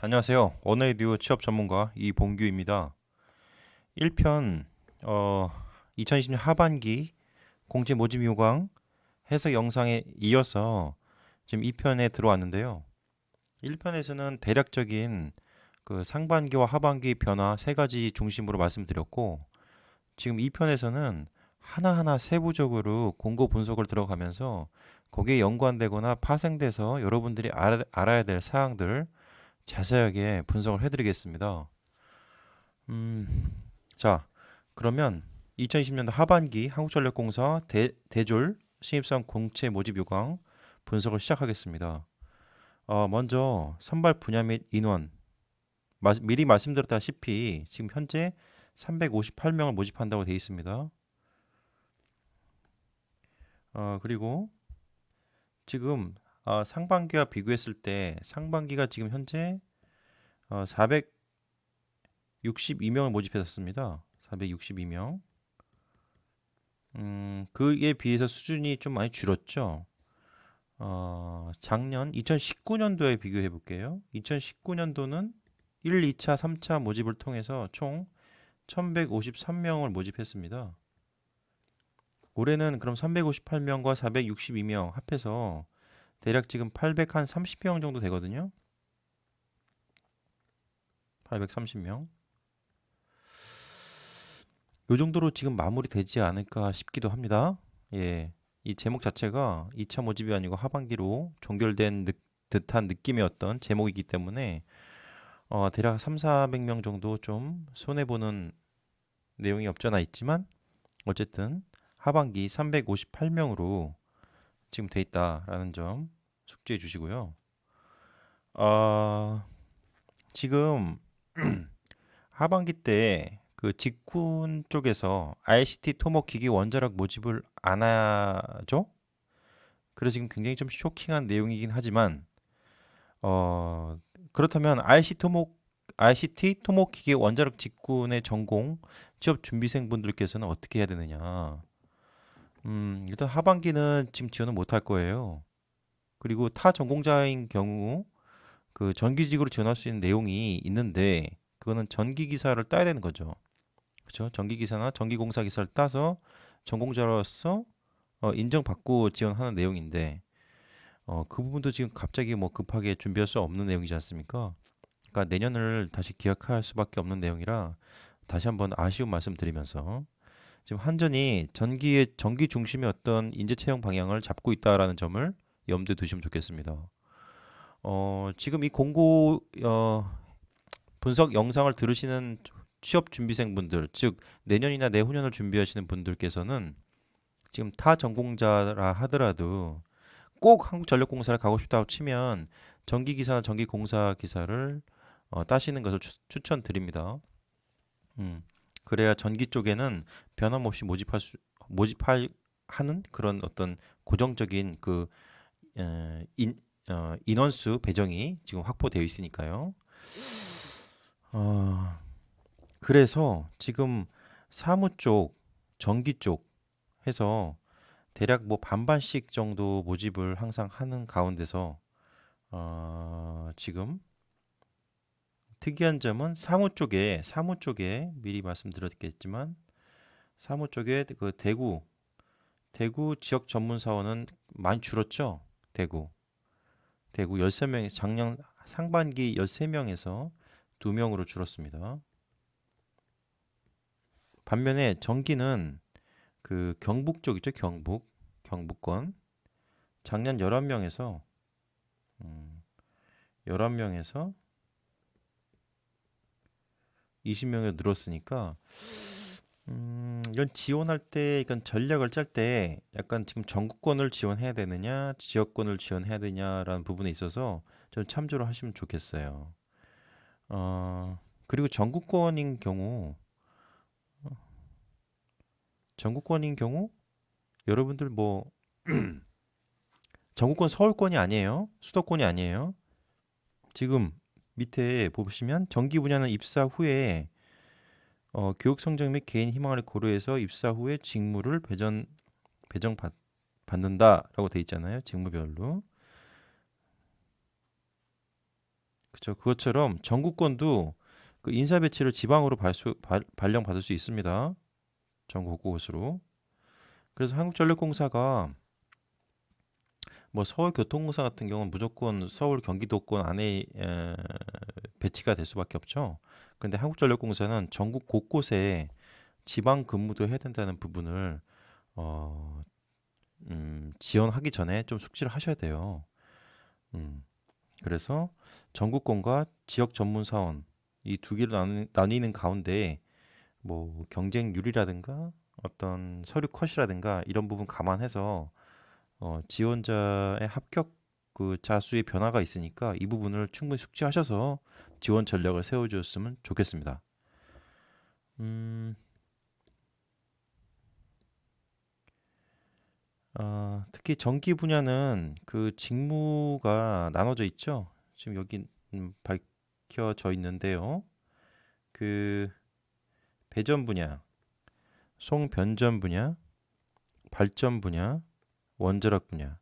안녕하세요. 언어에듀 취업 전문가 이봉규입니다. 1편 2020년 하반기 공채 모집 요강 해석 영상에 이어서 지금 2편에 들어왔는데요. 1편에서는 대략적인 그 상반기와 하반기 변화 세 가지 중심으로 말씀드렸고, 지금 2편에서는 하나하나 세부적으로 공고 분석을 들어가면서 거기에 연관되거나 파생돼서 여러분들이 알아야 될 사항들 자세하게 분석을 해드리겠습니다. 음, 자, 그러면 2020년도 하반기 한국전력공사 대졸 신입사원 공채 모집 요강 분석을 시작하겠습니다. 먼저 선발 분야 및 인원, 미리 말씀드렸다시피 지금 현재 358명을 모집한다고 되어 있습니다. 그리고 지금 상반기와 비교했을 때 상반기가 지금 현재 462명을 모집했었습니다. 462명. 그에 비해서 수준이 좀 많이 줄었죠. 작년 2019년도에 비교해 볼게요. 2019년도는 1, 2차, 3차 모집을 통해서 총 1153명을 모집했습니다. 올해는 그럼 358명과 462명 합해서 대략 지금 830명 정도 되거든요. 830명. 요 정도로 지금 마무리되지 않을까 싶기도 합니다. 예. 이 제목 자체가 2차 모집이 아니고 하반기로 종결된 듯한 느낌의 어떤 제목이기 때문에 대략 3, 400명 정도 좀 손해보는 내용이 없잖아 있지만 어쨌든 하반기 358명으로 지금 돼 있다라는 점 숙지해 주시고요. 어, 지금 하반기 때 그 직군 쪽에서 ICT 토목 기기 원자력 모집을 안 하죠? 그래서 지금 굉장히 좀 쇼킹한 내용이긴 하지만 어, 그렇다면 ICT 토목 기계 원자력 직군의 전공 취업 준비생 분들께서는 어떻게 해야 되느냐? 일단 하반기는 지금 지원을 못할 거예요. 그리고 타 전공자인 경우 그 전기직으로 지원할 수 있는 내용이 있는데 그거는 전기 기사를 따야 되는 거죠. 그렇죠? 전기 기사나 전기공사 기사를 따서 전공자로서 인정받고 지원하는 내용인데 그 부분도 지금 갑자기 뭐 급하게 준비할 수 없는 내용이지 않습니까? 그러니까 내년을 다시 기약할 수밖에 없는 내용이라 다시 한번 아쉬운 말씀 드리면서 지금 한전이 전기 중심의 어떤 인재 채용 방향을 잡고 있다라는 점을 염두에 두시면 좋겠습니다. 지금 이 공고 분석 영상을 들으시는 취업 준비생분들, 즉 내년이나 내후년을 준비하시는 분들께서는 지금 타 전공자라 하더라도 꼭 한국전력공사를 가고 싶다고 치면 전기기사나 전기공사 기사를 따시는 것을 추천드립니다. 음, 그래야 전기 쪽에는 변함없이 모집할 하는 그런 어떤 고정적인 그 인원수 배정이 지금 확보되어 있으니까요. 어, 그래서 지금 사무 쪽, 전기 쪽 해서 대략 뭐 반반씩 정도 모집을 항상 하는 가운데서 지금 특이한 점은 사무 쪽에 미리 말씀드렸겠지만 사무 쪽에 그 대구 지역 전문 사원은 많이 줄었죠. 대구 13명 작년 상반기 13명에서 2명으로 줄었습니다. 반면에 전기는 그 경북 쪽 있죠. 경북권 작년 11명에서 11명에서 20명에 늘었으니까 이런 지원할 때 이건 전략을 짤 때 약간 지금 전국권을 지원해야 되느냐 지역권을 지원해야 되냐라는 부분에 있어서 좀 참조를 하시면 좋겠어요. 그리고 전국권인 경우 여러분들 뭐 전국권 서울권이 아니에요. 수도권이 아니에요. 지금 밑에 보시면 전기 분야는 입사 후에 교육 성적 및 개인 희망을 고려해서 입사 후에 직무를 배정받는다라고 돼 있잖아요. 직무별로. 그죠? 그것처럼 전국권도 그 인사 배치를 지방으로 발령받을 수 있습니다. 전국 곳곳으로. 그래서 한국전력공사가 뭐 서울교통공사 같은 경우는 무조건 서울 경기도권 안에 배치가 될 수밖에 없죠. 그런데 한국전력공사는 전국 곳곳에 지방 근무도 해야 된다는 부분을 어, 지원하기 전에 좀 숙지를 하셔야 돼요. 음, 그래서 전국권과 지역 전문 사원 이 두 개로 나뉘는 가운데 뭐 경쟁률이라든가 어떤 서류 컷이라든가 이런 부분 감안해서 지원자의 합격 그 자수의 변화가 있으니까 이 부분을 충분히 숙지하셔서 지원 전략을 세워주셨으면 좋겠습니다. 음, 특히 전기 분야는 그 직무가 나눠져 있죠. 지금 여기 밝혀져 있는데요. 그 배전 분야, 송변전 분야, 발전 분야, 원자력 분야.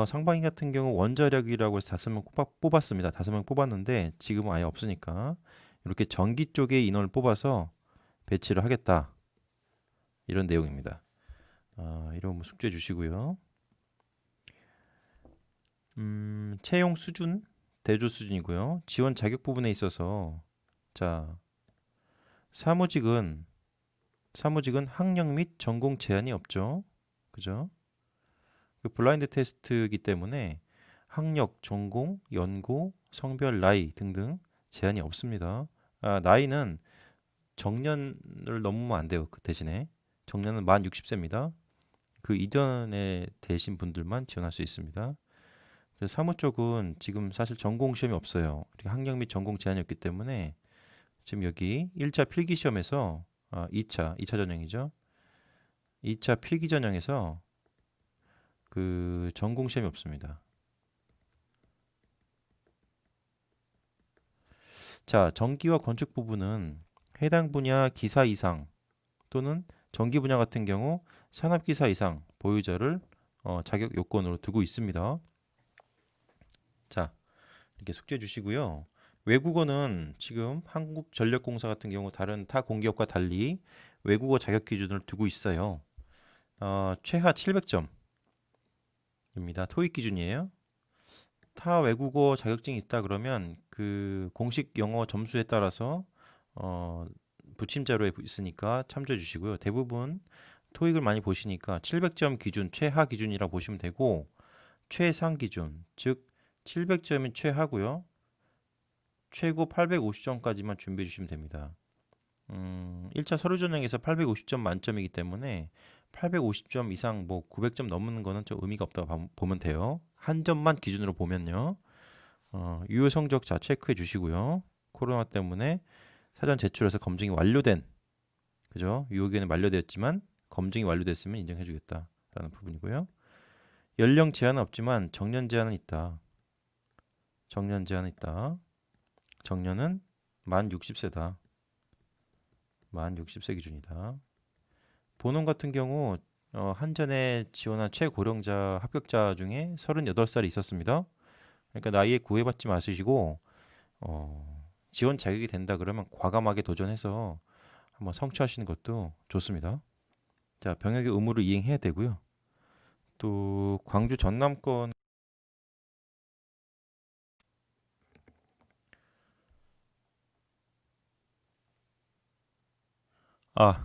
상반기 같은 경우 원자력이라고 해서 5명 뽑았습니다. 5명 뽑았는데 지금은 아예 없으니까 이렇게 전기 쪽에 인원을 뽑아서 배치를 하겠다. 이런 내용입니다. 이런 뭐 숙지해 주시고요. 채용 수준, 대조 수준이고요. 지원 자격 부분에 있어서 자, 사무직은 학력 및 전공 제한이 없죠. 그죠? 그 블라인드 테스트이기 때문에 학력, 전공, 연고, 성별, 나이 등등 제한이 없습니다. 나이는 정년을 넘으면 안 돼요. 그 대신에 정년은 만 60세입니다. 그 이전에 되신 분들만 지원할 수 있습니다. 그래서 사무 쪽은 지금 사실 전공 시험이 없어요. 학력 및 전공 제한이 없기 때문에 지금 여기 1차 필기 시험에서 2차 전형이죠. 2차 필기 전형에서 그 전공 시험이 없습니다. 자, 전기와 건축 부분은 해당 분야 기사 이상 또는 전기 분야 같은 경우 산업기사 이상 보유자를 자격 요건으로 두고 있습니다. 자, 이렇게 숙지해 주시고요. 외국어는 지금 한국전력공사 같은 경우 다른 타 공기업과 달리 외국어 자격 기준을 두고 있어요. 최하 700점입니다. 토익 기준이에요. 타 외국어 자격증이 있다 그러면 그 공식 영어 점수에 따라서 어, 부침 자료에 있으니까 참조해 주시고요. 대부분 토익을 많이 보시니까 700점 기준, 최하 기준이라 보시면 되고 최상 기준, 즉 700점이 최하고요. 최고 850점까지만 준비해 주시면 됩니다. 1차 서류 전형에서 850점 만점이기 때문에 850점 이상 뭐 900점 넘는 거는 좀 의미가 없다고 보면 돼요. 한 점만 기준으로 보면요. 유효 성적 자 체크해 주시고요. 코로나 때문에 사전 제출해서 검증이 완료된 그죠? 유효기간이 만료되었지만 검증이 완료됐으면 인정해 주겠다라는 부분이고요. 연령 제한은 없지만 정년 제한은 있다. 정년 제한은 있다. 정년은 만 60세다. 만 60세 기준이다. 본원 같은 경우 한전에 지원한 최고령자 합격자 중에 38살이 있었습니다. 그러니까 나이에 구애받지 마시고 지원 자격이 된다 그러면 과감하게 도전해서 한번 성취하시는 것도 좋습니다. 자, 병역의 의무를 이행해야 되고요. 또 광주 전남권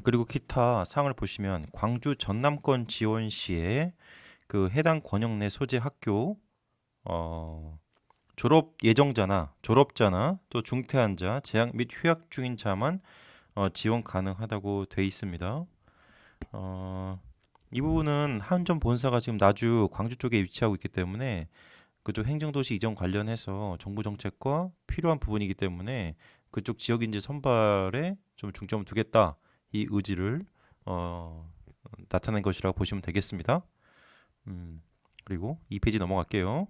그리고 기타 사항을 보시면 광주 전남권 지원 시에 그 해당 권역 내 소재 학교 어, 졸업 예정자나 졸업자나 또 중퇴한 자, 재학 및 휴학 중인 자만 지원 가능하다고 돼 있습니다. 이 부분은 한전 본사가 지금 나주 광주 쪽에 위치하고 있기 때문에 그쪽 행정도시 이전 관련해서 정부 정책과 필요한 부분이기 때문에 그쪽 지역 인재 선발에 좀 중점을 두겠다 이 의지를 나타낸 것이라고 보시면 되겠습니다. 그리고 2페이지 넘어갈게요.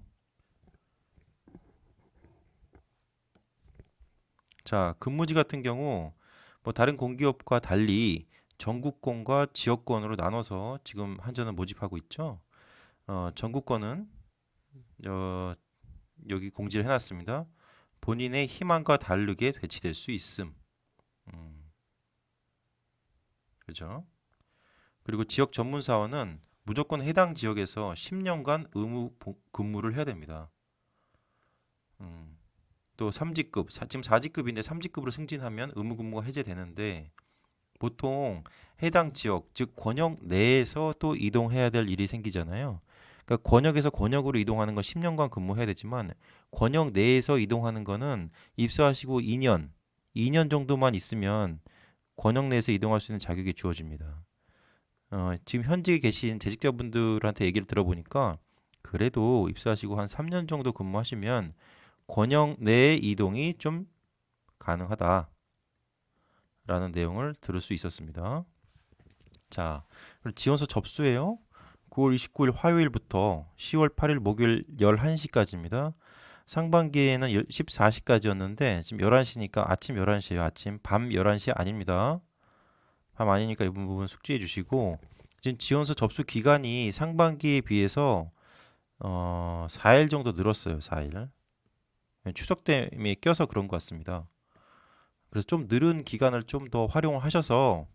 자, 근무지 같은 경우 뭐 다른 공기업과 달리 전국권과 지역권으로 나눠서 지금 한전은 모집하고 있죠. 전국권은 여기 공지를 해놨습니다. 본인의 희망과 다르게 배치될 수 있음. 그죠? 그리고 지역 전문 사원은 무조건 해당 지역에서 10년간 의무 근무를 해야 됩니다. 음, 또 3직급, 지금 4직급인데 3직급으로 승진하면 의무 근무가 해제되는데 보통 해당 지역, 즉 권역 내에서 또 이동해야 될 일이 생기잖아요. 그러니까 권역에서 권역으로 이동하는 건 10년간 근무해야 되지만 권역 내에서 이동하는 거는 입사하시고 2년 정도만 있으면 권역 내에서 이동할 수 있는 자격이 주어집니다. 지금 현직에 계신 재직자분들한테 얘기를 들어보니까 그래도 입사하시고 한 3년 정도 근무하시면 권역 내의 이동이 좀 가능하다라는 내용을 들을 수 있었습니다. 자, 그리고 지원서 접수해요. 9월 29일 화요일부터 10월 8일 목요일 11시까지입니다. 상반기에는 14시까지였는데 지금 11시니까 아침 11시예요. 아침 밤 11시 아닙니다. 밤 아니니까 이 부분 숙지해 주시고 지금 지원서 접수 기간이 상반기에 비해서 4일 정도 늘었어요. 4일. 추석 때문에 껴서 그런 것 같습니다. 그래서 좀 늘은 기간을 좀 더 활용을 하셔서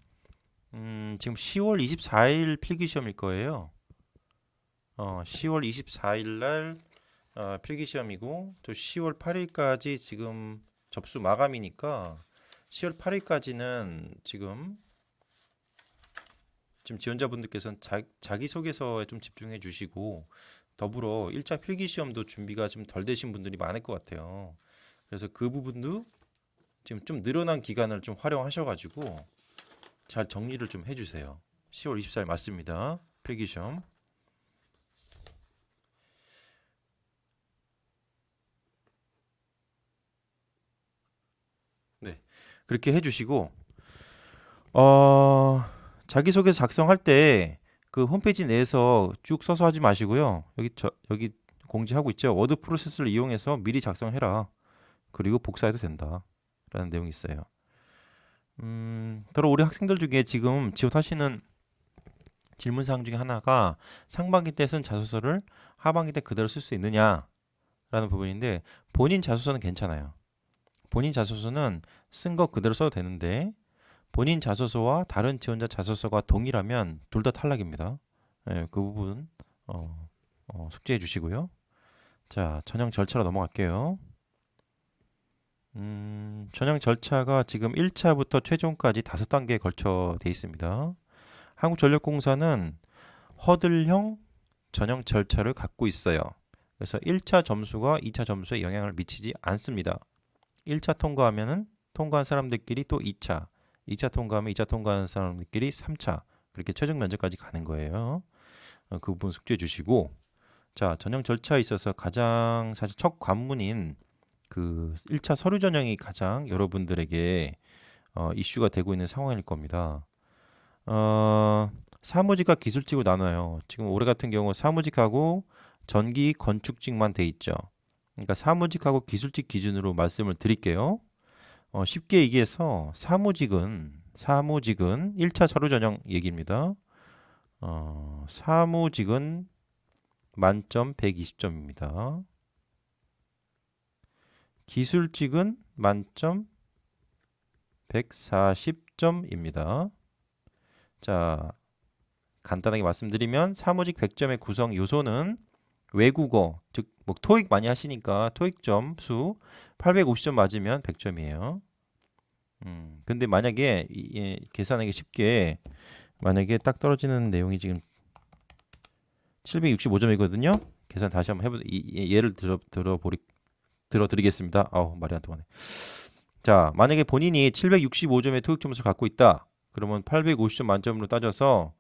지금 10월 24일 필기시험일 거예요. 10월 24일 날 필기시험이고 또 10월 8일까지 지금 접수 마감이니까 10월 8일까지는 지금 지원자분들께서는 자기소개서에 좀 집중해 주시고 더불어 1차 필기시험도 준비가 좀 덜 되신 분들이 많을 것 같아요. 그래서 그 부분도 지금 좀 늘어난 기간을 좀 활용하셔가지고 잘 정리를 좀 해주세요. 10월 24일 맞습니다. 필기시험. 네, 그렇게 해주시고 자기소개서 작성할 때 그 홈페이지 내에서 쭉 써서 하지 마시고요. 여기 공지하고 있죠. 워드 프로세스를 이용해서 미리 작성해라. 그리고 복사해도 된다. 라는 내용이 있어요. 더러 우리 학생들 중에 지금 지원하시는 질문사항 중에 하나가 상반기 때 쓴 자소서를 하반기 때 그대로 쓸 수 있느냐라는 부분인데 본인 자소서는 괜찮아요. 본인 자소서는 쓴 거 그대로 써도 되는데 본인 자소서와 다른 지원자 자소서가 동일하면 둘 다 탈락입니다. 그 부분 숙지해 주시고요. 자, 전형 절차로 넘어갈게요. 전형 절차가 지금 1차부터 최종까지 5단계에 걸쳐 돼 있습니다. 한국전력공사는 허들형 전형 절차를 갖고 있어요. 그래서 1차 점수가 2차 점수에 영향을 미치지 않습니다. 1차 통과하면은 통과한 사람들끼리 또 2차, 2차 통과하면 2차 통과한 사람들끼리 3차, 그렇게 최종 면접까지 가는 거예요. 그 부분 숙지해 주시고, 자, 전형 절차에 있어서 가장 사실 첫 관문인 그 1차 서류 전형이 가장 여러분들에게 이슈가 되고 있는 상황일 겁니다. 사무직과 기술직으로 나눠요. 지금 올해 같은 경우 사무직하고 전기 건축직만 돼 있죠. 그러니까 사무직하고 기술직 기준으로 말씀을 드릴게요. 쉽게 얘기해서 사무직은 1차 서류 전형 얘기입니다. 사무직은 만점 120점입니다. 기술직은 만점 140점입니다. 자, 간단하게 말씀드리면 사무직 100점의 구성 요소는 외국어, 즉 뭐 토익 많이 하시니까 토익 점수 850점 맞으면 100점이에요. 근데 만약에 계산하기 쉽게 만약에 딱 떨어지는 내용이 지금 765점이거든요. 계산 다시 한번 예를 들어드리겠습니다. 말이 안 통하네. 자, 만약에 본인이 765점의 토익 점수를 갖고 있다. 그러면 850점 만점으로 따져서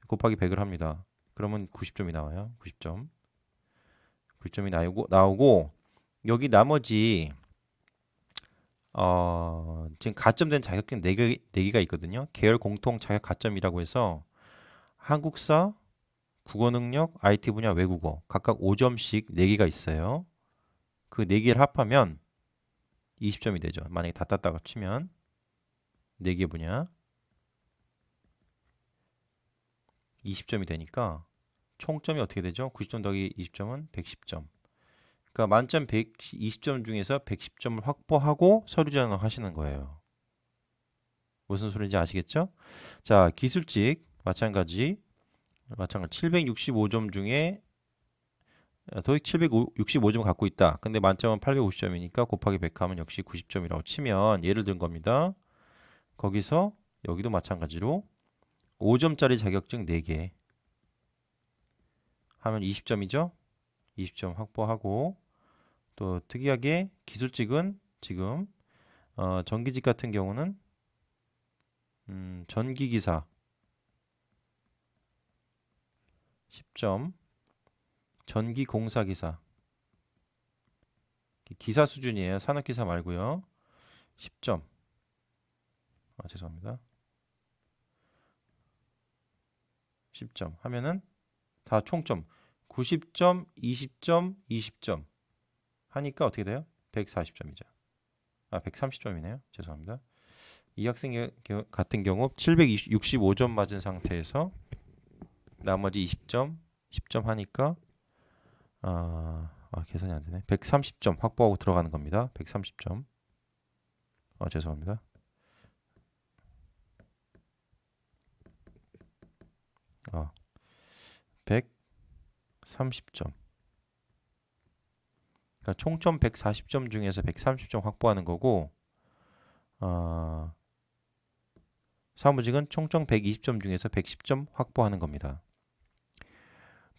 곱하기 100을 합니다. 그러면 90점이 나와요. 90점. 90점이 나오고 여기 나머지 지금 가점된 자격증 4개가 있거든요. 계열 공통 자격 가점이라고 해서 한국사, 국어능력, IT 분야, 외국어 각각 5점씩 4개가 있어요. 그 4개를 합하면 20점이 되죠. 만약에 다 땄다고 치면 4개 분야 20점이 되니까 총점이 어떻게 되죠? 90점 더하기 20점은 110점. 그러니까 만점 120점 중에서 110점을 확보하고 서류 전형하시는 거예요. 무슨 소리인지 아시겠죠? 자, 기술직 마찬가지 765점 중에 토익 765점 갖고 있다. 근데 만점은 850점이니까 곱하기 100 하면 역시 90점이라고 치면 예를 든 겁니다. 거기서 여기도 마찬가지로 5점짜리 자격증 4개 하면 20점이죠? 20점 확보하고 또 특이하게 기술직은 지금 전기직 같은 경우는 전기기사 10점, 전기공사기사 기사 수준이에요. 산업기사 말고요. 10점. 죄송합니다. 10점 하면은 다 총점 90점, 20점, 20점 하니까 어떻게 돼요? 140점이죠. 130점이네요. 죄송합니다. 이 학생 같은 경우 765점 맞은 상태에서 나머지 20점, 10점 하니까 계산이 안 되네. 130점 확보하고 들어가는 겁니다. 130점. 죄송합니다. 130점. 그러니까 총점 140점 중에서 130점 확보하는 거고, 사무직은 총점 120점 중에서 110점 확보하는 겁니다.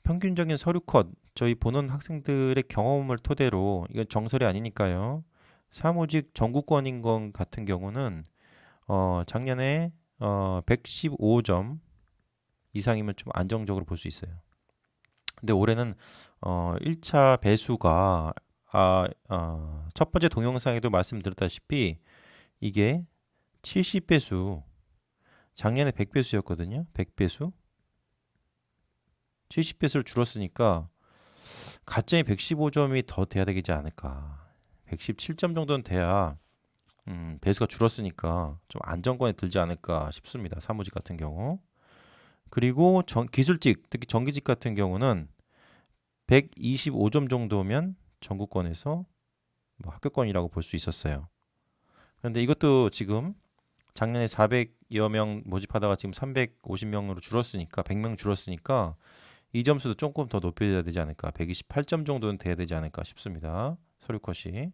평균적인 서류 컷, 저희 보는 학생들의 경험을 토대로, 이건 정설이 아니니까요. 사무직 전국권인 것 같은 경우는 작년에 115점 이상이면 좀 안정적으로 볼 수 있어요. 근데 올해는 1차 배수가 첫 번째 동영상에도 말씀드렸다시피 이게 70배수, 작년에 100배수였거든요. 100배수. 70배수를 줄었으니까 가점이 115점이 더 돼야 되지 않을까. 117점 정도는 돼야 배수가 줄었으니까 좀 안정권에 들지 않을까 싶습니다. 사무직 같은 경우. 그리고 기술직, 특히 전기직 같은 경우는 125점 정도면 전국권에서 합격권이라고 볼 수 있었어요. 그런데 이것도 지금 작년에 400여 명 모집하다가 지금 350명으로 줄었으니까 100명 줄었으니까 이 점수도 조금 더 높여야 되지 않을까. 128점 정도는 돼야 되지 않을까 싶습니다. 서류 컷이.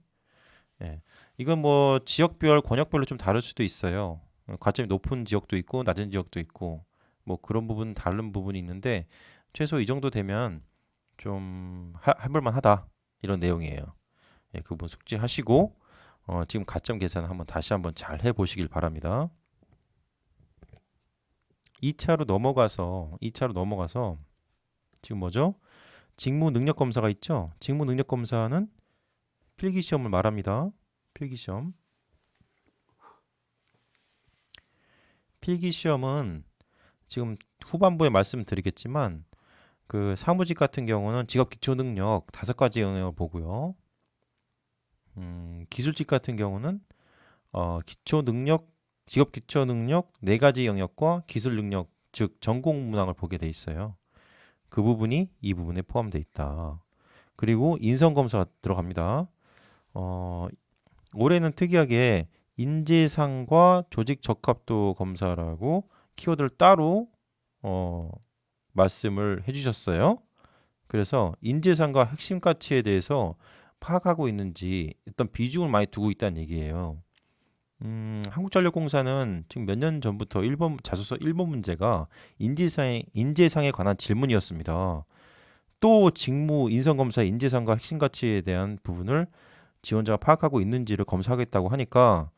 예. 이건 뭐 지역별, 권역별로 좀 다를 수도 있어요. 가점이 높은 지역도 있고 낮은 지역도 있고 뭐 그런 부분 다른 부분이 있는데 최소 이 정도 되면 좀 해볼만 하다 이런 내용이에요. 예, 그 부분 숙지하시고 지금 가점 계산을 다시 한번 잘 해보시길 바랍니다. 2차로 넘어가서 지금 뭐죠? 직무 능력 검사가 있죠? 직무 능력 검사는 필기 시험을 말합니다. 필기 시험. 필기 시험은 지금 후반부에 말씀드리겠지만 그 사무직 같은 경우는 직업 기초 능력 5가지 영역을 보고요. 기술직 같은 경우는 기초 능력, 직업 기초 능력 4가지 영역과 기술 능력, 즉 전공 문항을 보게 돼 있어요. 그 부분이 이 부분에 포함되어 있다. 그리고 인성 검사가 들어갑니다. 올해는 특이하게 인재상과 조직 적합도 검사라고 키워드를 따로 말씀을 해주셨어요. 그래서 인재상과 핵심 가치에 대해서 파악하고 있는지 어떤 비중을 많이 두고 있다는 얘기예요. 한국전력공사는 지금 몇 년 전부터 자소서 1번 문제가 인재상에 관한 질문이었습니다. 또 직무 인성검사 인재상과 핵심 가치에 대한 부분을 지원자가 파악하고 있는지를 검사하겠다고 하니까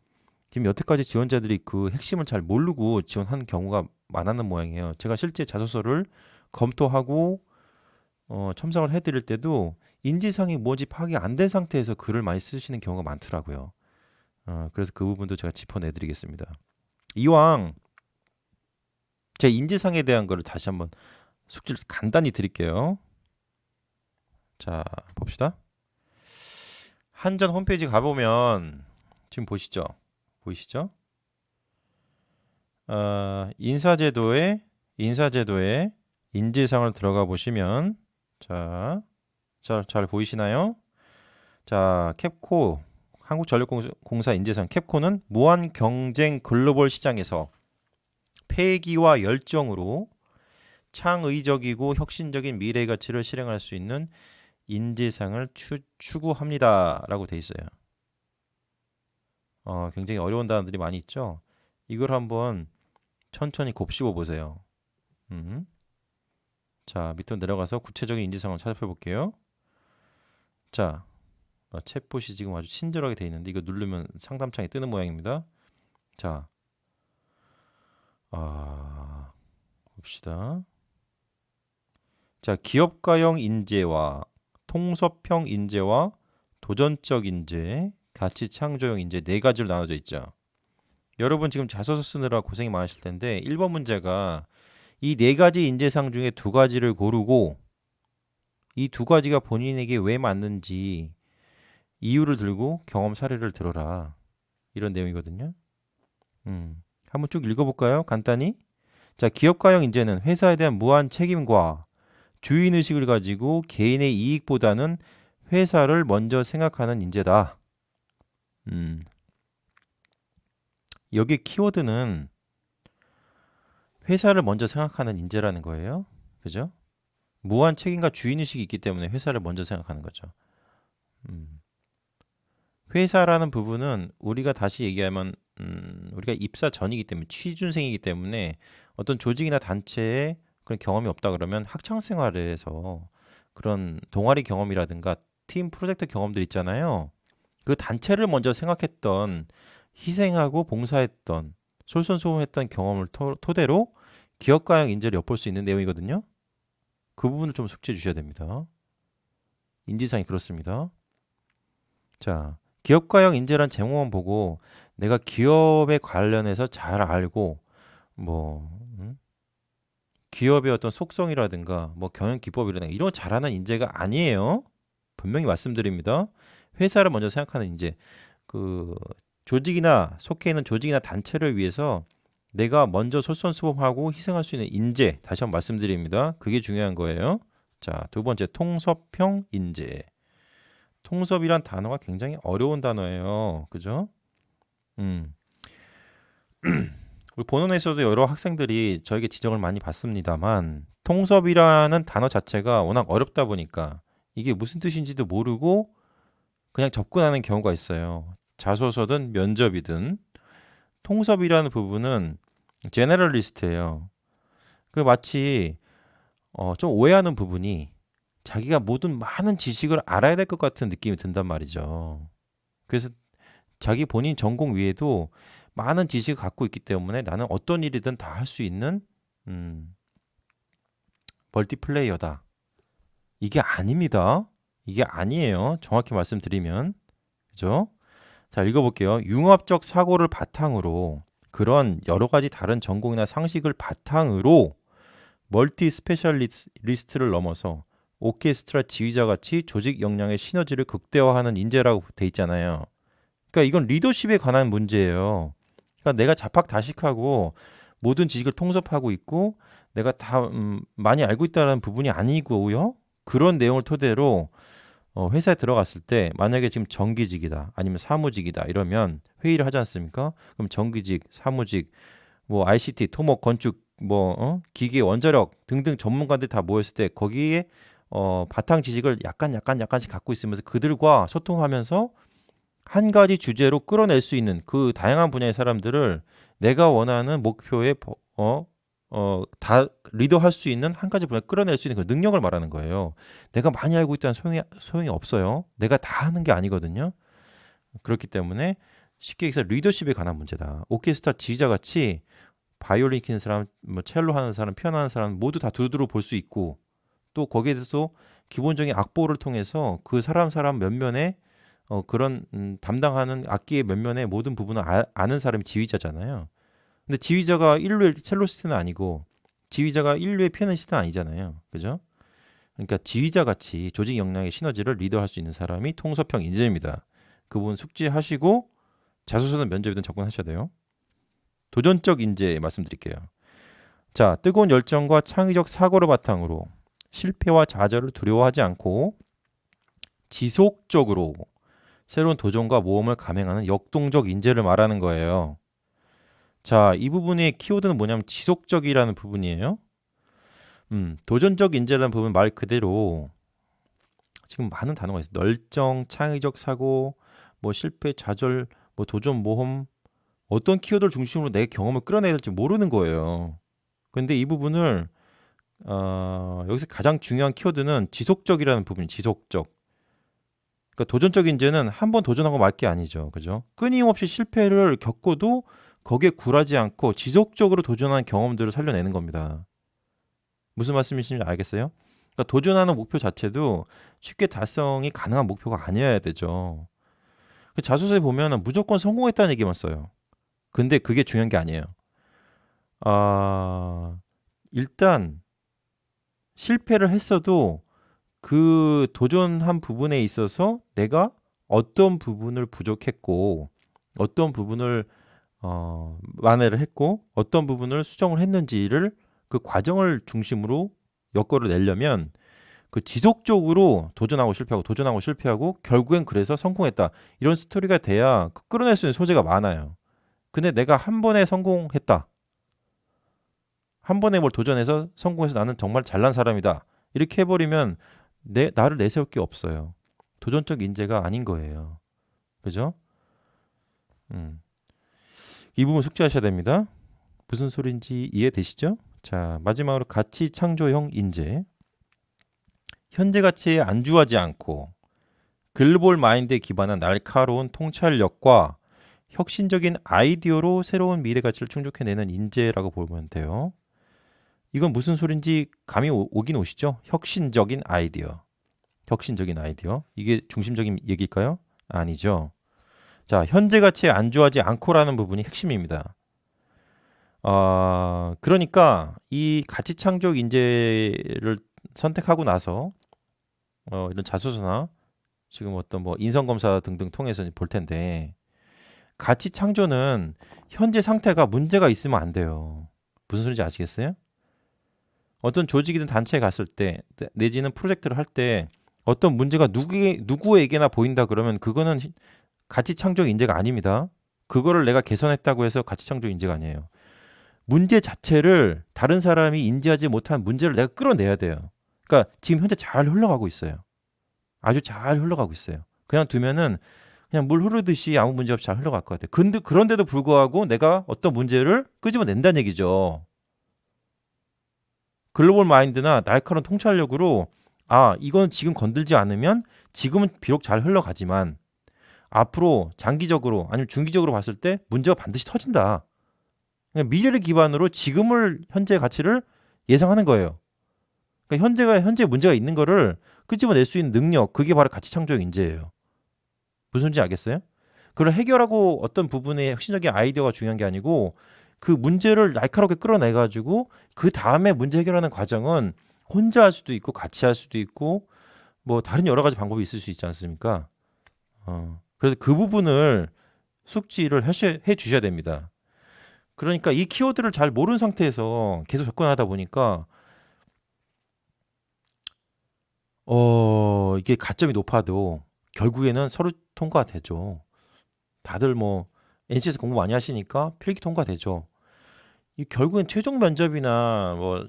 지금 여태까지 지원자들이 그 핵심을 잘 모르고 지원한 경우가 많았는 모양이에요. 제가 실제 자소서를 검토하고 첨삭을 해드릴 때도 인재상이 뭔지 파악이 안 된 상태에서 글을 많이 쓰시는 경우가 많더라고요. 그래서 그 부분도 제가 짚어내드리겠습니다. 이왕 제 인재상에 대한 거를 다시 한번 숙지를 간단히 드릴게요. 자, 봅시다. 한전 홈페이지 가보면 지금 보이시죠? 인사제도에 인재상을 들어가 보시면 잘 보이시나요? 자, 캡코 한국전력공사 인재상 캡코는 무한 경쟁 글로벌 시장에서 패기와 열정으로 창의적이고 혁신적인 미래 가치를 실행할 수 있는 인재상을 추구합니다라고 돼 있어요. 굉장히 어려운 단어들이 많이 있죠. 이걸 한번 천천히 곱씹어 보세요. 자, 밑으로 내려가서 구체적인 인재상을 살펴볼게요. 자, 챗봇이 지금 아주 친절하게 돼 있는데 이거 누르면 상담창이 뜨는 모양입니다. 자, 봅시다. 자, 기업가형 인재와 통섭형 인재와 도전적 인재, 가치 창조형 인재 네 가지로 나눠져 있죠. 여러분 지금 자소서 쓰느라 고생이 많으실 텐데 1번 문제가 이 네 가지 인재상 중에 두 가지를 고르고 이 두 가지가 본인에게 왜 맞는지 이유를 들고 경험 사례를 들어라. 이런 내용이거든요. 한번 쭉 읽어볼까요? 간단히. 자, 기업가형 인재는 회사에 대한 무한 책임과 주인의식을 가지고 개인의 이익보다는 회사를 먼저 생각하는 인재다. 여기 키워드는 회사를 먼저 생각하는 인재라는 거예요. 그죠? 무한 책임과 주인의식이 있기 때문에 회사를 먼저 생각하는 거죠. 회사라는 부분은 우리가 다시 얘기하면 우리가 입사 전이기 때문에 취준생이기 때문에 어떤 조직이나 단체에 그런 경험이 없다 그러면 학창 생활에서 그런 동아리 경험이라든가 팀 프로젝트 경험들 있잖아요. 그 단체를 먼저 생각했던 희생하고 봉사했던 솔선수범했던 경험을 토대로 기업가형 인재를 엿볼 수 있는 내용이거든요. 그 부분을 좀 숙지해 주셔야 됩니다. 인지상이 그렇습니다. 자, 기업가형 인재란 제목만 보고 내가 기업에 관련해서 잘 알고 기업의 어떤 속성이라든가 경영 기법이라든가 이런 거 잘하는 인재가 아니에요. 분명히 말씀드립니다. 회사를 먼저 생각하는 인재. 그 조직이나 속해 있는 조직이나 단체를 위해서 내가 먼저 솔선수범하고 희생할 수 있는 인재. 다시 한번 말씀드립니다. 그게 중요한 거예요. 자, 두 번째 통섭형 인재. 통섭이란 단어가 굉장히 어려운 단어예요. 그죠? 우리 본원에서도 여러 학생들이 저에게 지적을 많이 받습니다만 통섭이라는 단어 자체가 워낙 어렵다 보니까 이게 무슨 뜻인지도 모르고 그냥 접근하는 경우가 있어요. 자소서든 면접이든. 통섭이라는 부분은 제너럴리스트예요. 그 마치 좀 오해하는 부분이 자기가 모든 많은 지식을 알아야 될 것 같은 느낌이 든단 말이죠. 그래서 자기 본인 전공 위에도 많은 지식을 갖고 있기 때문에 나는 어떤 일이든 다 할 수 있는 멀티플레이어다. 이게 아닙니다. 이게 아니에요. 정확히 말씀드리면. 그죠? 자, 읽어볼게요. 융합적 사고를 바탕으로 그런 여러 가지 다른 전공이나 상식을 바탕으로 멀티 스페셜리스트를 넘어서 오케스트라 지휘자 같이 조직 역량의 시너지를 극대화하는 인재라고 돼 있잖아요. 그러니까 이건 리더십에 관한 문제예요. 그러니까 내가 자팍다식하고 모든 지식을 통섭하고 있고 내가 다 많이 알고 있다는 부분이 아니고요. 그런 내용을 토대로 회사에 들어갔을 때 만약에 지금 정기직이다 아니면 사무직이다 이러면 회의를 하지 않습니까? 그럼 정기직, 사무직, ICT, 토목, 건축, 기계, 원자력 등등 전문가들 다 모였을 때 거기에 바탕 지식을 약간씩 갖고 있으면서 그들과 소통하면서 한 가지 주제로 끌어낼 수 있는 그 다양한 분야의 사람들을 내가 원하는 목표에 다 리더할 수 있는 한 가지 분야에 끌어낼 수 있는 그 능력을 말하는 거예요. 내가 많이 알고 있다는 소용이 없어요. 내가 다 하는 게 아니거든요. 그렇기 때문에 쉽게 얘기해서 리더십에 관한 문제다. 오케스트라 지휘자 같이 바이올린 키는 사람, 첼로 하는 사람, 피아노 하는 사람 모두 다 두루두루 볼 수 있고 또 거기에 대해서 기본적인 악보를 통해서 그 사람 면면에 그런 담당하는 악기의 면면의 모든 부분을 아는 사람이 지휘자잖아요. 근데 지휘자가 인류의 첼로시스트는 아니고 지휘자가 인류의 피아니스트는 아니잖아요. 그죠? 그러니까 지휘자 같이 조직 역량의 시너지를 리더할 수 있는 사람이 통섭형 인재입니다. 그 부분 숙지하시고 자소서든 면접이든 접근하셔야 돼요. 도전적 인재 말씀드릴게요. 자, 뜨거운 열정과 창의적 사고를 바탕으로 실패와 좌절을 두려워하지 않고 지속적으로 새로운 도전과 모험을 감행하는 역동적 인재를 말하는 거예요. 자, 이 부분의 키워드는 뭐냐면 지속적이라는 부분이에요. 도전적 인재라는 부분 말 그대로 지금 많은 단어가 있어요. 널정, 창의적 사고, 뭐 실패, 좌절, 뭐 도전, 모험, 어떤 키워드를 중심으로 내 경험을 끌어내야 될지 모르는 거예요. 근데 이 부분을 여기서 가장 중요한 키워드는 지속적이라는 부분이 지속적. 그러니까 도전적 인재는 한 번 도전하고 말 게 아니죠. 그죠? 끊임없이 실패를 겪고도 거기에 굴하지 않고 지속적으로 도전한 경험들을 살려내는 겁니다. 무슨 말씀이신지 알겠어요? 그러니까 도전하는 목표 자체도 쉽게 달성이 가능한 목표가 아니어야 되죠. 그 자소서에 보면 무조건 성공했다는 얘기만 써요. 근데 그게 중요한 게 아니에요. 일단 실패를 했어도 그 도전한 부분에 있어서 내가 어떤 부분을 부족했고 어떤 부분을 만회를 했고 어떤 부분을 수정을 했는지를 그 과정을 중심으로 엮어를 내려면 그 지속적으로 도전하고 실패하고 결국엔 그래서 성공했다. 이런 스토리가 돼야 끌어낼 수 있는 소재가 많아요. 근데 내가 한 번에 성공했다. 한 번에 뭘 도전해서 성공해서 나는 정말 잘난 사람이다. 이렇게 해버리면 나를 내세울 게 없어요. 도전적 인재가 아닌 거예요. 그죠? 이 부분 숙지하셔야 됩니다. 무슨 소리인지 이해되시죠? 자, 마지막으로 가치 창조형 인재. 현재 가치에 안주하지 않고 글로벌 마인드에 기반한 날카로운 통찰력과 혁신적인 아이디어로 새로운 미래 가치를 충족해내는 인재라고 보면 돼요. 이건 무슨 소린지 감이 오긴 오시죠? 혁신적인 아이디어. 혁신적인 아이디어. 이게 중심적인 얘기일까요? 아니죠. 자, 현재 가치에 안주하지 않고라는 부분이 핵심입니다. 그러니까 이 가치 창조 인재를 선택하고 나서 이런 자소서나 지금 어떤 뭐 인성검사 등등 통해서 볼 텐데 가치 창조는 현재 상태가 문제가 있으면 안 돼요. 무슨 소리인지 아시겠어요? 어떤 조직이든 단체에 갔을 때 내지는 프로젝트를 할 때 어떤 문제가 누구에게나 보인다 그러면 그거는 가치 창조 인재가 아닙니다. 그거를 내가 개선했다고 해서 가치 창조 인재가 아니에요. 문제 자체를 다른 사람이 인지하지 못한 문제를 내가 끌어내야 돼요. 그러니까 지금 현재 잘 흘러가고 있어요. 아주 잘 흘러가고 있어요. 그냥 두면은 그냥 물 흐르듯이 아무 문제 없이 잘 흘러갈 것 같아요. 근데 그런데도 불구하고 내가 어떤 문제를 끄집어낸다는 얘기죠. 글로벌 마인드나 날카로운 통찰력으로 이건 지금 건들지 않으면 지금은 비록 잘 흘러가지만 앞으로 장기적으로 아니면 중기적으로 봤을 때 문제가 반드시 터진다. 그러니까 미래를 기반으로 지금을 현재의 가치를 예상하는 거예요. 그러니까 현재 문제가 있는 거를 끄집어낼 수 있는 능력, 그게 바로 가치 창조적 인재예요. 무슨 소리인지 알겠어요? 그걸 해결하고 어떤 부분의 혁신적인 아이디어가 중요한 게 아니고 그 문제를 날카롭게 끌어내가지고 그 다음에 문제 해결하는 과정은 혼자 할 수도 있고 같이 할 수도 있고 뭐 다른 여러 가지 방법이 있을 수 있지 않습니까? 그래서 그 부분을 숙지를 해 주셔야 됩니다. 그러니까 이 키워드를 잘 모르는 상태에서 계속 접근하다 보니까 이게 가점이 높아도 결국에는 서류 통과되죠. 다들 뭐 NC에서 공부 많이 하시니까 필기 통과되죠. 이 결국엔 최종 면접이나 뭐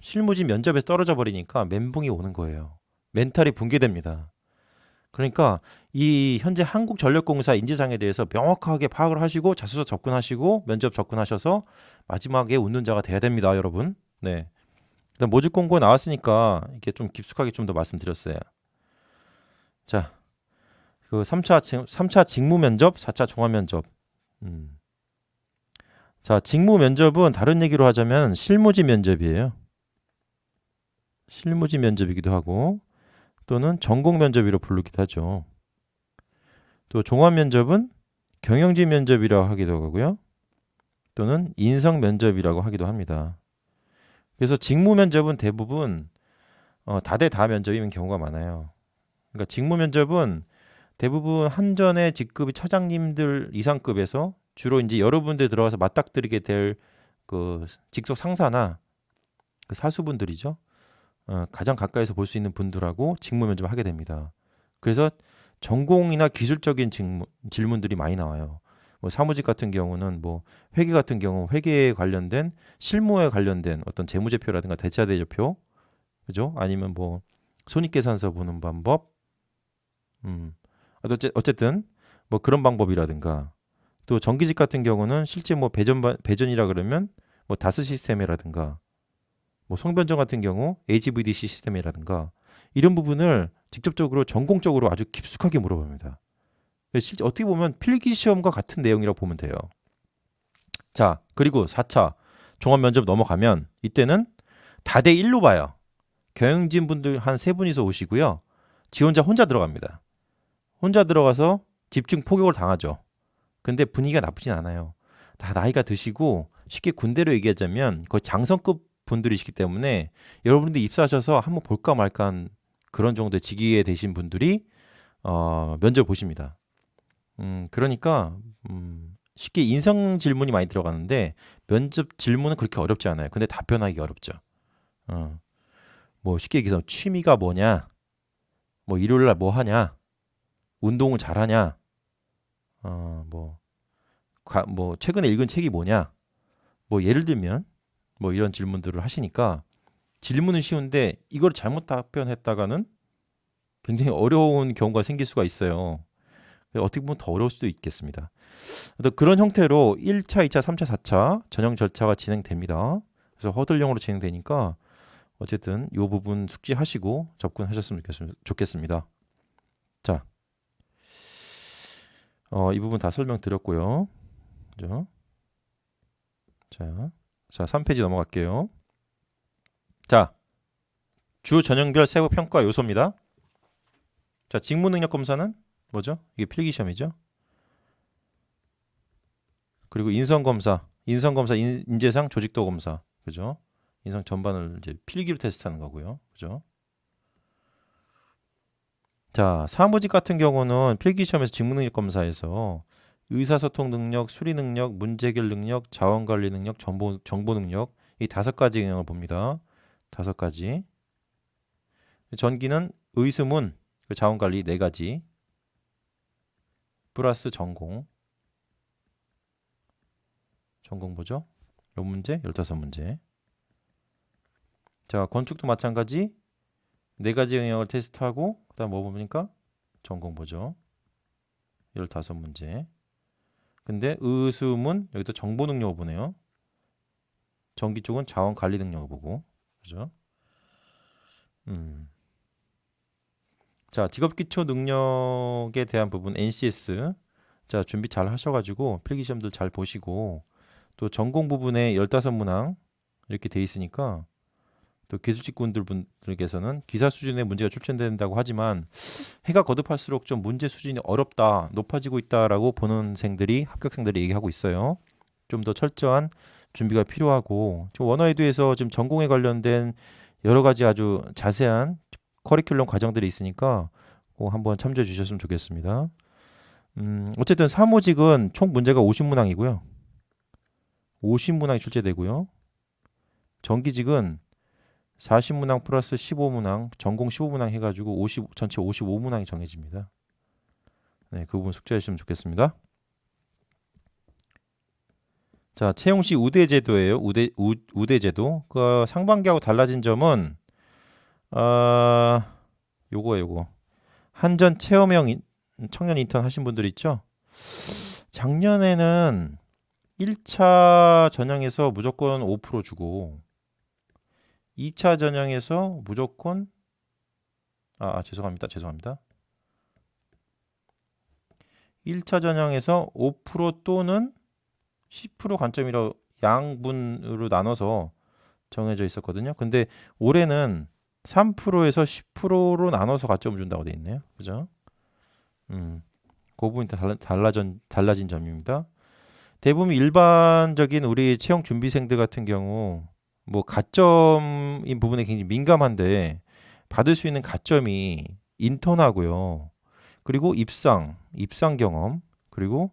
실무진 면접에서 떨어져 버리니까 멘붕이 오는 거예요. 멘탈이 붕괴됩니다. 그러니까 이 현재 한국전력공사 인지상에 대해서 명확하게 파악을 하시고 자소서 접근하시고 면접 접근하셔서 마지막에 웃는 자가 돼야 됩니다, 여러분. 네. 일단 모집 공고 나왔으니까 이게 좀 깊숙하게 좀 더 말씀드렸어요. 자, 그 3차 직무 면접, 4차 종합 면접. 자, 직무 면접은 다른 얘기로 하자면 실무지 면접이에요. 실무지 면접이기도 하고 또는 전공 면접이라 부르기도 하죠. 또 종합 면접은 경영진 면접이라고 하기도 하고요. 또는 인성 면접이라고 하기도 합니다. 그래서 직무 면접은 대부분 다대다 면접인 경우가 많아요. 그러니까 직무 면접은 대부분 한전의 직급이 차장님들 이상급에서 주로 이제 여러분들 들어가서 맞닥뜨리게 될 그 직속 상사나 그 사수분들이죠. 가장 가까이서 볼 수 있는 분들하고 직무 면접을 하게 됩니다. 그래서 전공이나 기술적인 질문들이 많이 나와요. 뭐 사무직 같은 경우는 뭐 회계 같은 경우 회계에 관련된 실무에 관련된 어떤 재무제표라든가 대차대조표, 그죠? 아니면 뭐 손익계산서 보는 방법, 음, 어쨌든 뭐 그런 방법이라든가 또 정기직 같은 경우는 실제 뭐 배전이라 그러면 뭐 다스 시스템이라든가 뭐 송변전 같은 경우 HVDC 시스템이라든가 이런 부분을 직접적으로 전공적으로 아주 깊숙하게 물어봅니다. 실제 어떻게 보면 필기 시험과 같은 내용이라고 보면 돼요. 자, 그리고 4차 종합 면접 넘어가면 이때는 다대 1로 봐요. 경영진 분들 한 3분이서 오시고요. 지원자 혼자 들어갑니다. 혼자 들어가서 집중 포격을 당하죠. 근데 분위기가 나쁘진 않아요. 다 나이가 드시고 쉽게 군대로 얘기하자면 거의 장성급 분들이시기 때문에 여러분들이 입사하셔서 한번 볼까 말까 한 그런 정도의 직위에 되신 분들이 면접 보십니다. 그러니까 쉽게 인성 질문이 많이 들어가는데 면접 질문은 그렇게 어렵지 않아요. 근데 답변하기 어렵죠. 뭐 쉽게 얘기해서 취미가 뭐냐, 뭐 일요일 날 뭐 하냐, 운동을 잘하냐, 뭐 최근에 읽은 책이 뭐냐, 뭐 예를 들면 뭐 이런 질문들을 하시니까 질문은 쉬운데 이걸 잘못 답변했다가는 굉장히 어려운 경우가 생길 수가 있어요. 어떻게 보면 더 어려울 수도 있겠습니다. 그런 형태로 1차, 2차, 3차, 4차 전형 절차가 진행됩니다. 그래서 허들형으로 진행되니까 어쨌든 이 부분 숙지하시고 접근하셨으면 좋겠습니다. 자, 이 부분 다 설명드렸고요. 그죠? 자, 3페이지 넘어갈게요. 자, 주 전형별 세부 평가 요소입니다. 자, 직무 능력 검사는 뭐죠? 이게 필기 시험이죠. 그리고 인성 검사, 인재상, 조직도 검사, 그죠? 인성 전반을 이제 필기로 테스트하는 거고요, 그죠? 자, 사무직 같은 경우는 필기 시험에서 직무 능력 검사에서 의사소통 능력, 수리 능력, 문제 해결 능력, 자원 관리 능력, 정보 능력 이 5가지 영역을 봅니다. 5가지. 전기는 의수문, 자원 관리 4가지. 플러스 전공. 전공 보죠? 요 문제 15문제. 자, 건축도 마찬가지 4가지 영역을 테스트하고 그다음 뭐 봅니까? 전공 보죠. 15문제. 근데 의수문 여기도 정보 능력을 보네요. 전기 쪽은 자원 관리 능력을 보고. 그죠? 자, 직업 기초 능력에 대한 부분 NCS. 자, 준비 잘 하셔가지고 필기 시험들 잘 보시고 또 전공 부분에 15문항 이렇게 돼 있으니까 또 기술직군들께서는 기사 수준의 문제가 출제된다고 하지만 해가 거듭할수록 좀 문제 수준이 어렵다, 높아지고 있다라고 보는 합격생들이 얘기하고 있어요. 좀 더 철저한 준비가 필요하고 지금 원어에듀에서 지금 전공에 관련된 여러 가지 아주 자세한 커리큘럼 과정들이 있으니까 꼭 한번 참조해 주셨으면 좋겠습니다. 어쨌든 사무직은 총 문제가 50문항이고요. 50문항이 출제되고요. 정기직은 40문항 플러스 15문항, 전공 15문항 해가지고 전체 55문항이 정해집니다. 네, 그 부분 숙지하시면 좋겠습니다. 자, 채용시 우대 제도예요. 우대 제도. 그 상반기하고 달라진 점은 요거 한전 체험형 청년 인턴 하신 분들 있죠? 작년에는 1차 전형에서 무조건 5% 주고 2차 전형에서 무조건 죄송합니다. 1차 전형에서 5% 또는 10% 관점이라 양분으로 나눠서 정해져 있었거든요. 근데 올해는 3%에서 10%로 나눠서 가점을 준다고 돼 있네요. 그죠? 그 부분이 달라진 점입니다. 대부분 일반적인 우리 채용 준비생들 같은 경우 뭐 가점인 부분에 굉장히 민감한데 받을 수 있는 가점이 인턴하고요. 그리고 입상 경험, 그리고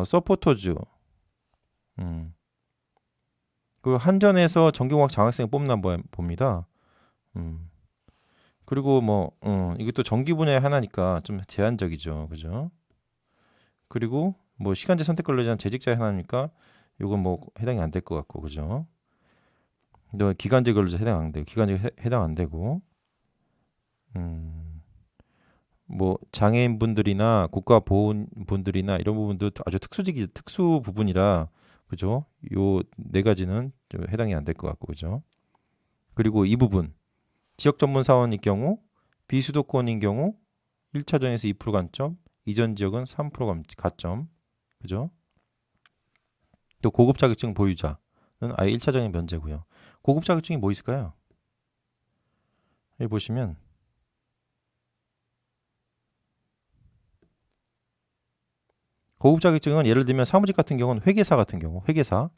서포터즈, 그 한전에서 전기공학 장학생 뽑나 봅니다. 그리고 뭐 이것도 전기 분야의 하나니까 좀 제한적이죠. 그죠? 그리고 뭐 시간제 선택 근로자는 재직자의 하나니까 이건 뭐 해당이 안 될 것 같고. 그죠? 또 기간제 근로자 해당 안 되고 해당 안 되고. 음. 뭐 장애인 분들이나 국가 보훈 분들이나 이런 부분도 아주 특수 부분이라 그죠? 요 네 가지는 좀 해당이 안 될 것 같고. 그죠? 그리고 이 부분 지역 전문 사원일 경우 비수도권인 경우 1차전에서 2% 감점, 이전 지역은 3% 가점. 그죠? 또 고급 자격증 보유자는 아예 1차전에 면제고요. 고급 자격증이 뭐 있을까요? 여기 보시면 고급 자격증은 예를 들면 사무직 같은 경우는 회계사 같은 경우, 회계사,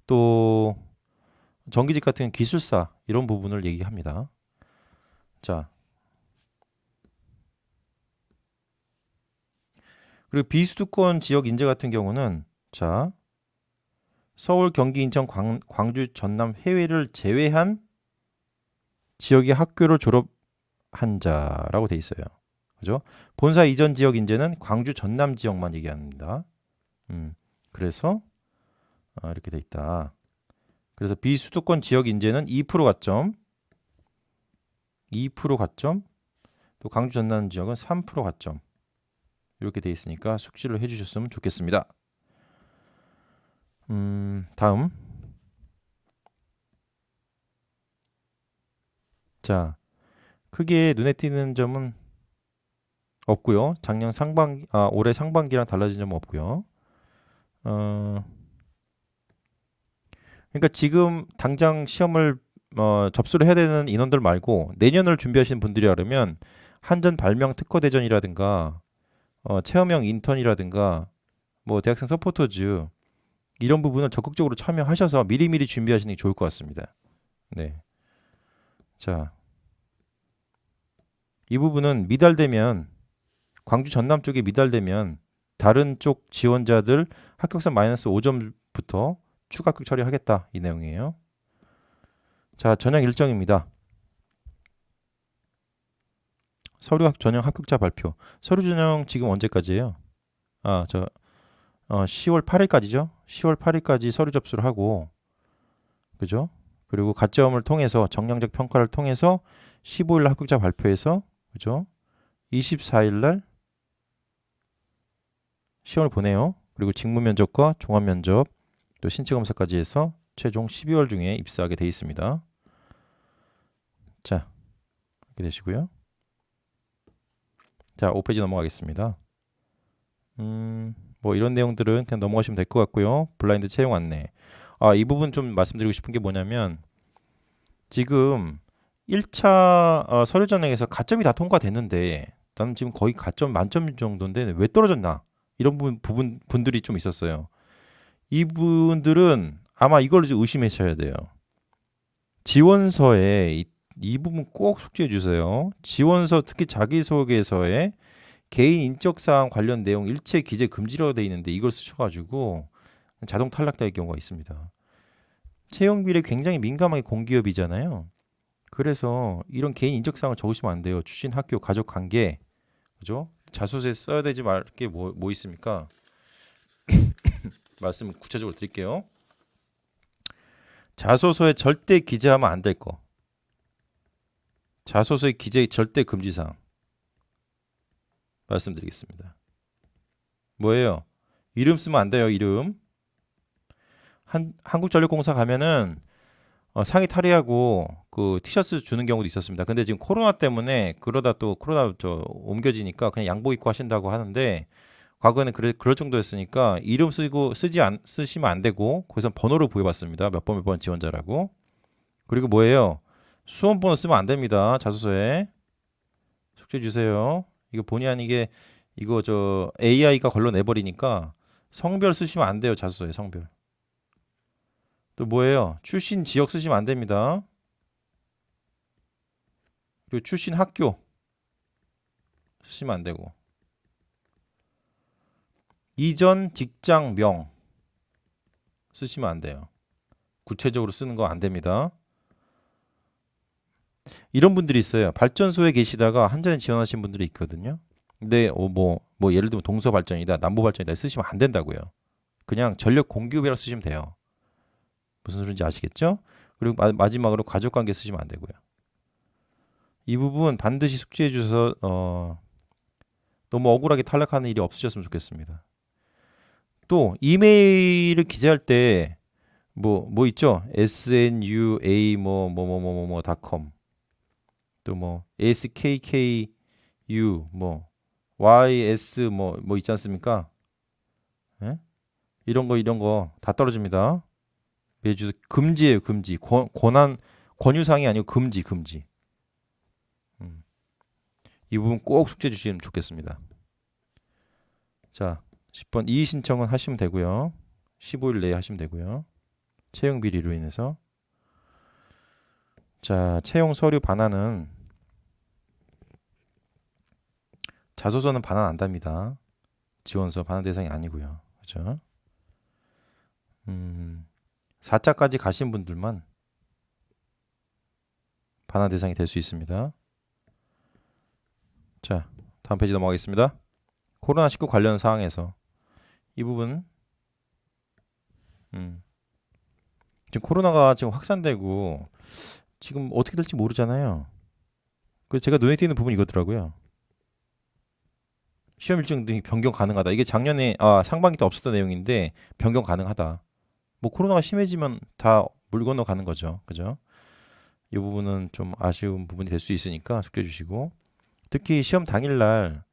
또 정기직 같은 경우는 기술사 이런 부분을 얘기합니다. 자, 그리고 비수도권 지역 인재 같은 경우는 자, 서울, 경기, 인천, 광주, 전남, 해외를 제외한 지역의 학교를 졸업한 자라고 돼 있어요. 그죠? 본사 이전 지역 인재는 광주, 전남 지역만 얘기합니다. 그래서 이렇게 돼 있다. 그래서 비수도권 지역 인재는 2% 가점, 2% 가점, 또 광주, 전남 지역은 3% 가점. 이렇게 돼 있으니까 숙지를 해주셨으면 좋겠습니다. 다음. 자, 크게 눈에 띄는 점은 없고요. 올해 상반기랑 달라진 점은 없고요. 그러니까 지금 당장 시험을 접수를 해야 되는 인원들 말고 내년을 준비하시는 분들이라면 한전 발명 특허 대전이라든가 체험형 인턴이라든가 뭐 대학생 서포터즈 이런 부분을 적극적으로 참여하셔서 미리미리 준비하시는 게 좋을 것 같습니다. 네. 자, 이 부분은 미달되면 광주 전남 쪽에 미달되면 다른 쪽 지원자들 합격선 마이너스 5점부터 추가 합격 처리하겠다 이 내용이에요. 자, 전형 일정입니다. 서류 전형 합격자 발표. 서류 전형 지금 언제까지예요? 10월 8일까지죠. 10월 8일까지 서류 접수를 하고, 그죠? 그리고 가점을 통해서 정량적 평가를 통해서 15일 날 합격자 발표해서, 그죠? 24일 날 시험을 보내요. 그리고 직무 면접과 종합 면접, 또 신체 검사까지 해서 최종 12월 중에 입사하게 돼 있습니다. 자, 이렇게 되시고요. 자, 5페이지 넘어가겠습니다. 뭐 이런 내용들은 그냥 넘어가시면 될 것 같고요. 블라인드 채용 안내. 이 부분 좀 말씀드리고 싶은 게 뭐냐면 지금 1차 서류 전형에서 가점이 다 통과됐는데 나는 지금 거의 가점 만점 정도인데 왜 떨어졌나? 이런 분들이 좀 있었어요. 이분들은 아마 이걸 좀 의심하셔야 돼요. 지원서에 이 부분 꼭 숙지해 주세요. 지원서 특히 자기소개서에 개인 인적 사항 관련 내용 일체 기재 금지로 되어 있는데 이걸 쓰셔가지고 자동 탈락될 경우가 있습니다. 채용 비례 굉장히 민감하게 공기업이잖아요. 그래서 이런 개인 인적 사항을 적으시면 안 돼요. 출신 학교, 가족 관계, 그죠? 자소서에 써야 되지 말 게 뭐 있습니까? 말씀 구체적으로 드릴게요. 자소서에 절대 기재하면 안 될 거. 자소서에 기재 절대 금지 사항. 말씀드리겠습니다. 뭐예요? 이름 쓰면 안 돼요. 이름. 한국전력공사 가면은 상의 탈의하고 그 티셔츠 주는 경우도 있었습니다. 근데 지금 코로나 때문에 그러다 또 코로나 옮겨지니까 그냥 양복 입고 하신다고 하는데 과거에는 그럴 정도였으니까 이름 쓰시면 안 되고 거기서 번호로 부여받습니다. 몇 번 지원자라고. 그리고 뭐예요? 수험번호 쓰면 안 됩니다. 자소서에 숙제 주세요. 이거 본의 아니게 이거 AI가 걸러내버리니까 성별 쓰시면 안 돼요. 자소서에 성별. 또 뭐예요? 출신 지역 쓰시면 안 됩니다. 그리고 출신 학교 쓰시면 안 되고. 이전 직장명 쓰시면 안 돼요. 구체적으로 쓰는 거 안 됩니다. 이런 분들이 있어요. 발전소에 계시다가 한전에 지원하신 분들이 있거든요. 근데 뭐 예를 들면 동서 발전이다, 남부 발전이다 쓰시면 안 된다고요. 그냥 전력 공급이라고 쓰시면 돼요. 무슨 소리인지 아시겠죠? 그리고 마지막으로 가족 관계 쓰시면 안 되고요. 이 부분 반드시 숙지해 주셔서 너무 억울하게 탈락하는 일이 없으셨으면 좋겠습니다. 또 이메일을 기재할 때 뭐 있죠? snua .com 또 뭐 skku 뭐 ys 뭐 있지 않습니까? 예? 이런 거 다 떨어집니다. 매주 금지예요, 금지. 권유사항이 아니고 금지. 음. 이 부분 꼭 숙지해 주시면 좋겠습니다. 자, 10번 이의 신청은 하시면 되고요. 15일 내에 하시면 되고요. 채용 비리로 인해서. 자, 채용 서류 반환은 자소서는 반환 안 답니다. 지원서 반환 대상이 아니고요. 그죠? 4자까지 가신 분들만 반환 대상이 될 수 있습니다. 자, 다음 페이지 넘어가겠습니다. 코로나19 관련 사항에서 이 부분 지금 코로나가 지금 확산되고 지금 어떻게 될지 모르잖아요. 그 제가 눈에 띄는 부분이 이거더라고요. 시험 일정 등이 변경 가능하다. 이게 작년에 상반기 때 없었던 내용인데 변경 가능하다. 뭐 코로나가 심해지면 다 물 건너 가는 거죠. 그죠? 이 부분은 좀 아쉬운 부분이 될 수 있으니까 숙지해 주시고 특히 시험 당일날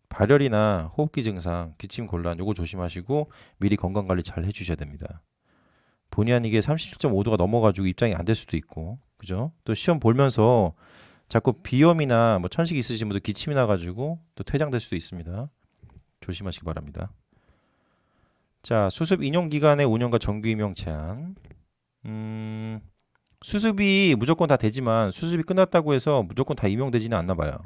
발열이나 호흡기 증상, 기침 곤란 요거 조심하시고 미리 건강 관리 잘 해주셔야 됩니다. 본의 아니게 37.5도가 넘어가지고 입장이 안 될 수도 있고, 그죠? 또 시험 보면서 자꾸 비염이나 뭐 천식 있으신 분들 기침이 나가지고 또 퇴장될 수도 있습니다. 조심하시기 바랍니다. 자, 수습 인용 기간의 운영과 정규 임용 제한. 수습이 무조건 다 되지만 수습이 끝났다고 해서 무조건 다 임용되지는 않나 봐요.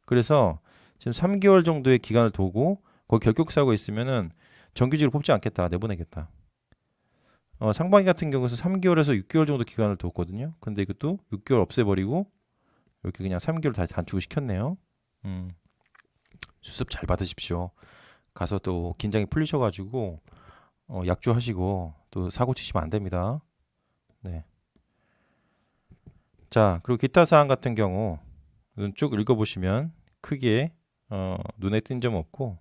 그래서 지금 3개월 정도의 기간을 두고 거기 결격사고 있으면은 정규직으로 뽑지 않겠다, 내보내겠다. 상반기 같은 경우에서 3개월에서 6개월 정도 기간을 뒀거든요. 근데 이것도 6개월 없애버리고 이렇게 그냥 3개월 다시 단축을 시켰네요. 수습 잘 받으십시오. 가서 또 긴장이 풀리셔가지고 약주하시고 또 사고 치시면 안 됩니다. 네. 자, 그리고 기타 사항 같은 경우 쭉 읽어보시면 크게 눈에 띈 점 없고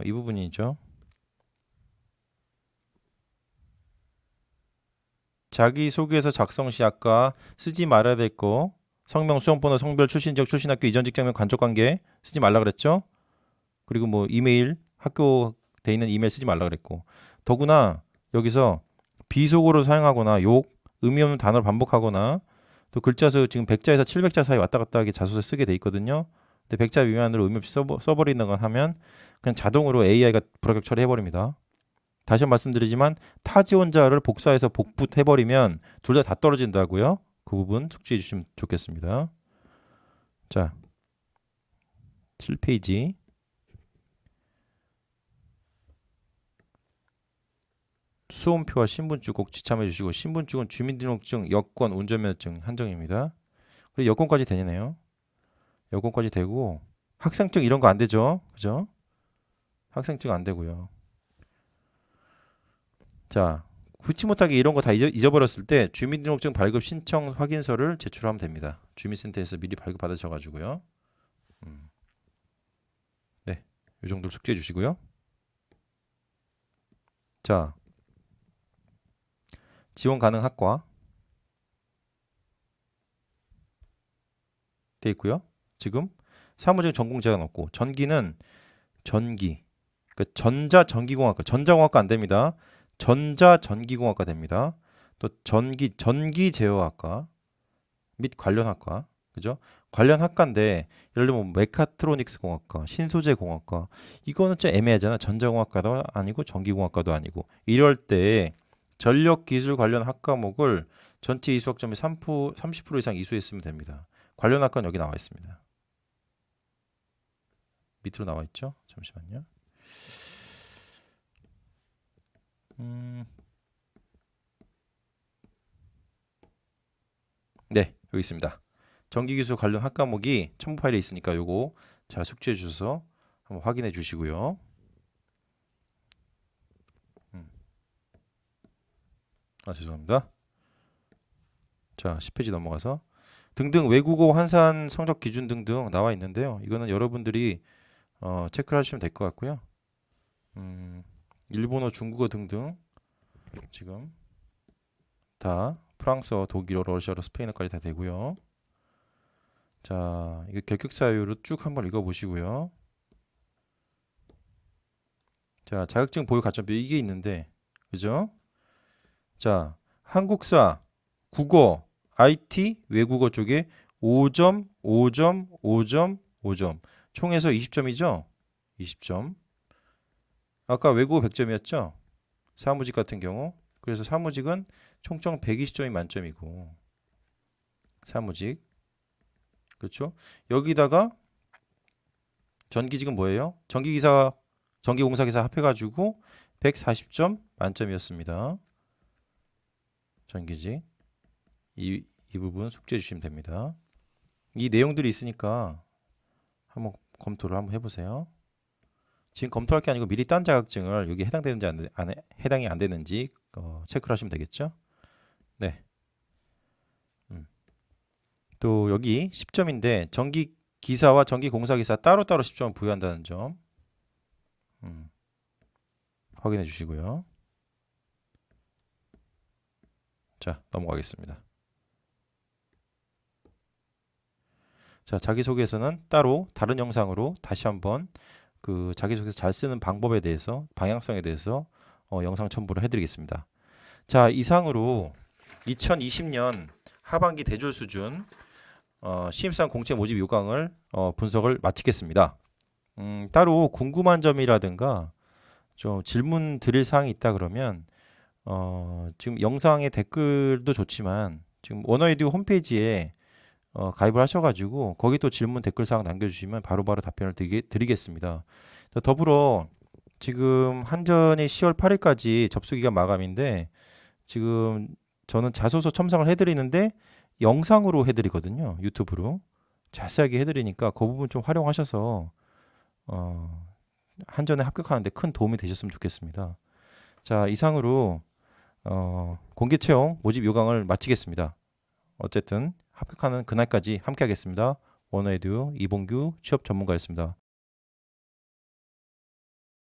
이 부분이죠. 자기소개서 작성 시 아까 쓰지 말아야 될 거 성명, 수험번호, 성별, 출신 지역, 출신 학교, 이전 직장명, 간접 관계 쓰지 말라 그랬죠. 그리고 뭐 이메일, 학교 돼 있는 이메일 쓰지 말라 그랬고 더구나 여기서 비속어로 사용하거나 욕, 의미 없는 단어를 반복하거나 또 글자 수 지금 100자에서 700자 사이 왔다 갔다 하게 자소서 쓰게 돼 있거든요. 근데 100자 미만으로 의미 없이 써버리는 건 하면 그냥 자동으로 AI가 불합격 처리해버립니다. 다시 한번 말씀드리지만 타 지원자를 복사해서 복붙해버리면 둘 다 떨어진다고요. 그 부분 숙지해 주시면 좋겠습니다. 자, 7페이지. 수험표와 신분증 꼭 지참해 주시고 신분증은 주민등록증, 여권, 운전면허증 한정입니다. 그리고 여권까지 되네요. 여권까지 되고 학생증 이런 거 안 되죠. 그죠? 학생증 안 되고요. 자, 후치 못하게 이런 거 다 잊어버렸을 때 주민등록증 발급 신청 확인서를 제출하면 됩니다. 주민센터에서 미리 발급 받으셔가지고요. 네, 이 정도 숙지해 주시고요. 자, 지원 가능 학과 돼 있고요. 지금 사무직 전공 제한 없고 전기는 전기, 그러니까 전자전기공학과, 전자공학과 안 됩니다. 전자전기공학과 됩니다. 또 전기제어학과 및 관련 학과, 그죠? 관련 학과인데 예를 들면 메카트로닉스 공학과, 신소재 공학과 이거는 좀 애매하잖아. 전자공학과도 아니고 전기공학과도 아니고 이럴 때 전력기술 관련 학과목을 전체 이수학점이 30% 이상 이수했으면 됩니다. 관련 학과는 여기 나와 있습니다. 밑으로 나와 있죠? 잠시만요. 네, 여기 있습니다. 전기기술 관련 학과목이 첨부 파일에 있으니까 요거 잘 숙지해 주셔서 한번 확인해 주시고요. 죄송합니다. 자, 10페이지 넘어가서 등등 외국어 환산 성적 기준 등등 나와 있는데요. 이거는 여러분들이 체크를 하시면 될 것 같고요. 일본어, 중국어 등등 지금 다 프랑스어, 독일어, 러시아어, 스페인어까지 다 되고요. 자, 이거 결격사유로 쭉 한번 읽어보시고요. 자, 자격증 보유 가점표 이게 있는데, 그죠? 자, 한국사, 국어, IT, 외국어 쪽에 5점, 5점, 5점, 5점. 총해서 20점이죠? 20점. 아까 외국어 100점이었죠? 사무직 같은 경우. 그래서 사무직은 총점 120점이 만점이고, 사무직. 그렇죠? 여기다가 전기직은 뭐예요? 전기기사, 전기공사기사 합해가지고 140점 만점이었습니다. 전기직. 이 부분 숙지해 주시면 됩니다. 이 내용들이 있으니까 한번 검토를 한번 해보세요. 지금 검토할 게 아니고 미리 딴 자격증을 여기 해당되는지 해당이 안 되는지 체크를 하시면 되겠죠. 네. 또 여기 10점인데 전기기사와 전기공사기사 따로따로 10점을 부여한다는 점 확인해 주시고요. 자, 넘어가겠습니다. 자, 자기소개서는 따로 다른 영상으로 다시 한번 그 자기소개서 잘 쓰는 방법에 대해서 방향성에 대해서 영상 첨부를 해드리겠습니다. 자, 이상으로 2020년 하반기 대졸 수준 신입사원 공채 모집 요강을 분석을 마치겠습니다. 따로 궁금한 점이라든가 좀 질문 드릴 사항이 있다 그러면 지금 영상의 댓글도 좋지만 지금 원어에듀 홈페이지에 가입을 하셔가지고 거기 또 질문 댓글 사항 남겨주시면 바로바로 답변을 드리겠습니다. 더불어 지금 한전이 10월 8일까지 접수기간 마감인데 지금 저는 자소서 첨삭을 해드리는데 영상으로 해드리거든요. 유튜브로 자세하게 해드리니까 그 부분 좀 활용하셔서 한전에 합격하는데 큰 도움이 되셨으면 좋겠습니다. 자, 이상으로 공개 채용 모집 요강을 마치겠습니다. 어쨌든 합격하는 그날까지 함께 하겠습니다. 원어에듀 이봉규 취업 전문가였습니다.